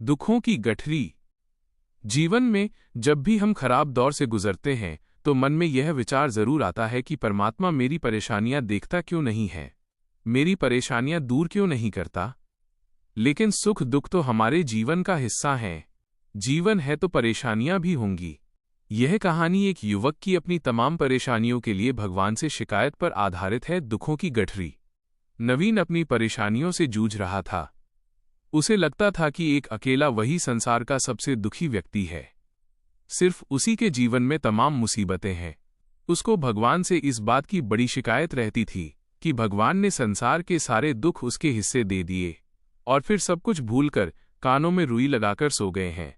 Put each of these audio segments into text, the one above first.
दुखों की गठरी। जीवन में जब भी हम खराब दौर से गुजरते हैं तो मन में यह विचार जरूर आता है कि परमात्मा मेरी परेशानियां देखता क्यों नहीं है, मेरी परेशानियां दूर क्यों नहीं करता। लेकिन सुख दुख तो हमारे जीवन का हिस्सा हैं। जीवन है तो परेशानियां भी होंगी। यह कहानी एक युवक की अपनी तमाम परेशानियों के लिए भगवान से शिकायत पर आधारित है। दुखों की गठरी। नवीन अपनी परेशानियों से जूझ रहा था। उसे लगता था कि एक अकेला वही संसार का सबसे दुखी व्यक्ति है। सिर्फ उसी के जीवन में तमाम मुसीबतें हैं। उसको भगवान से इस बात की बड़ी शिकायत रहती थी कि भगवान ने संसार के सारे दुख उसके हिस्से दे दिए और फिर सब कुछ भूलकर कानों में रुई लगाकर सो गए हैं।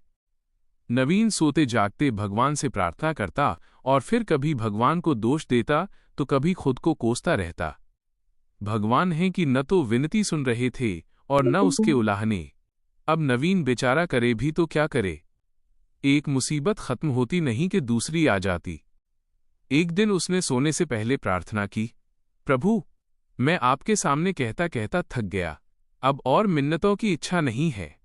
नवीन सोते जागते भगवान से प्रार्थना करता और फिर कभी भगवान को दोष देता तो कभी खुद को कोसता रहता। भगवान है कि न तो विनती सुन रहे थे और न उसके उलाहने। अब नवीन बेचारा करे भी तो क्या करे। एक मुसीबत खत्म होती नहीं कि दूसरी आ जाती। एक दिन उसने सोने से पहले प्रार्थना की, प्रभु, मैं आपके सामने कहता कहता थक गया। अब और मिन्नतों की इच्छा नहीं है।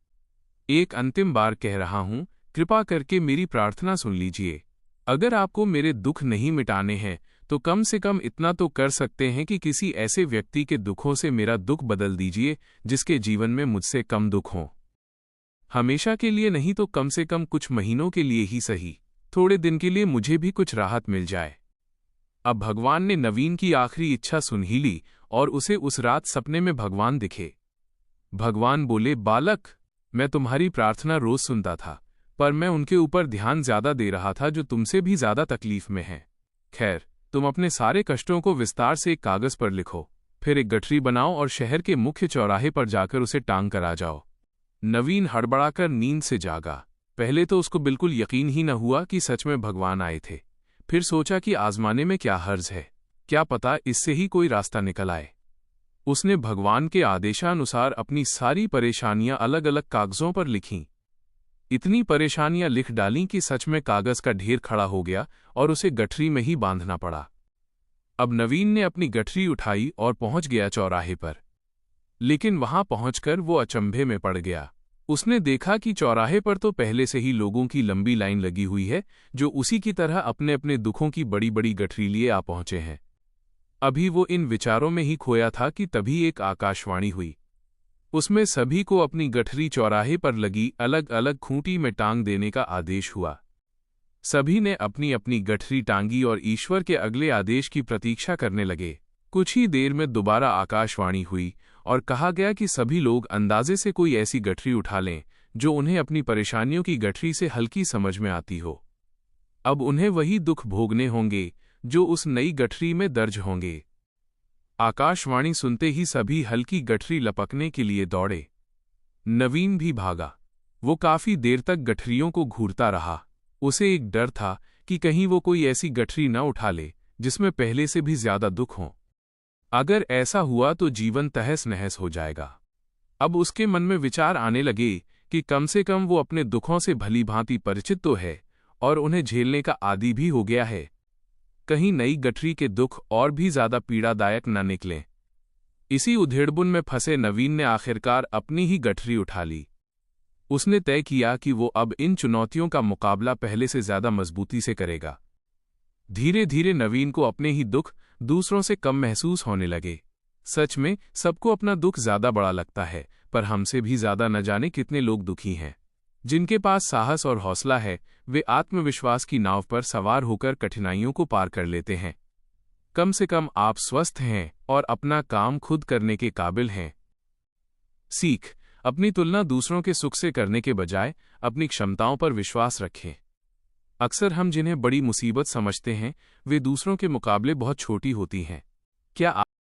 एक अंतिम बार कह रहा हूं, कृपा करके मेरी प्रार्थना सुन लीजिए। अगर आपको मेरे दुख नहीं मिटाने हैं तो कम से कम इतना तो कर सकते हैं कि किसी ऐसे व्यक्ति के दुखों से मेरा दुख बदल दीजिए जिसके जीवन में मुझसे कम दुख हों। हमेशा के लिए नहीं तो कम से कम कुछ महीनों के लिए ही सही, थोड़े दिन के लिए मुझे भी कुछ राहत मिल जाए। अब भगवान ने नवीन की आखिरी इच्छा सुन ही ली और उसे उस रात सपने में भगवान दिखे। भगवान बोले, बालक, मैं तुम्हारी प्रार्थना रोज सुनता था, पर मैं उनके ऊपर ध्यान ज्यादा दे रहा था जो तुमसे भी ज्यादा तकलीफ में हैं। खैर, तुम अपने सारे कष्टों को विस्तार से एक कागज पर लिखो, फिर एक गठरी बनाओ और शहर के मुख्य चौराहे पर जाकर उसे टांग कर आ जाओ। नवीन हड़बड़ाकर नींद से जागा। पहले तो उसको बिल्कुल यकीन ही न हुआ कि सच में भगवान आए थे। फिर सोचा कि आजमाने में क्या हर्ज है, क्या पता इससे ही कोई रास्ता निकल आए। उसने भगवान के आदेशानुसार अपनी सारी परेशानियां अलग अलग कागजों पर लिखीं। इतनी परेशानियां लिख डालीं कि सच में कागज का ढेर खड़ा हो गया और उसे गठरी में ही बांधना पड़ा। अब नवीन ने अपनी गठरी उठाई और पहुंच गया चौराहे पर। लेकिन वहां पहुंचकर वो अचंभे में पड़ गया। उसने देखा कि चौराहे पर तो पहले से ही लोगों की लंबी लाइन लगी हुई है जो उसी की तरह अपने अपने दुखों की बड़ी बड़ी गठरी लिए आ पहुंचे हैं। अभी वो इन विचारों में ही खोया था कि तभी एक आकाशवाणी हुई। उसमें सभी को अपनी गठरी चौराहे पर लगी अलग अलग खूंटी में टांग देने का आदेश हुआ। सभी ने अपनी अपनी गठरी टांगी और ईश्वर के अगले आदेश की प्रतीक्षा करने लगे। कुछ ही देर में दोबारा आकाशवाणी हुई और कहा गया कि सभी लोग अंदाजे से कोई ऐसी गठरी उठा लें जो उन्हें अपनी परेशानियों की गठरी से हल्की समझ में आती हो। अब उन्हें वही दुख भोगने होंगे जो उस नई गठरी में दर्ज होंगे। आकाशवाणी सुनते ही सभी हल्की गठरी लपकने के लिए दौड़े। नवीन भी भागा। वो काफी देर तक गठरियों को घूरता रहा। उसे एक डर था कि कहीं वो कोई ऐसी गठरी न उठा ले जिसमें पहले से भी ज्यादा दुख हो। अगर ऐसा हुआ तो जीवन तहस नहस हो जाएगा। अब उसके मन में विचार आने लगे कि कम से कम वो अपने दुखों से भली भांति परिचित तो है और उन्हें झेलने का आदी भी हो गया है। कहीं नई गठरी के दुख और भी ज्यादा पीड़ादायक न निकलें। इसी उधेड़बुन में फंसे नवीन ने आखिरकार अपनी ही गठरी उठा ली। उसने तय किया कि वो अब इन चुनौतियों का मुकाबला पहले से ज्यादा मजबूती से करेगा। धीरे धीरे नवीन को अपने ही दुख दूसरों से कम महसूस होने लगे। सच में सबको अपना दुख ज्यादा बड़ा लगता है, पर हमसे भी ज्यादा न जाने कितने लोग दुखी हैं। जिनके पास साहस और हौसला है वे आत्मविश्वास की नाव पर सवार होकर कठिनाइयों को पार कर लेते हैं। कम से कम आप स्वस्थ हैं और अपना काम खुद करने के काबिल हैं। सीख, अपनी तुलना दूसरों के सुख से करने के बजाय अपनी क्षमताओं पर विश्वास रखें। अक्सर हम जिन्हें बड़ी मुसीबत समझते हैं वे दूसरों के मुकाबले बहुत छोटी होती हैं। क्या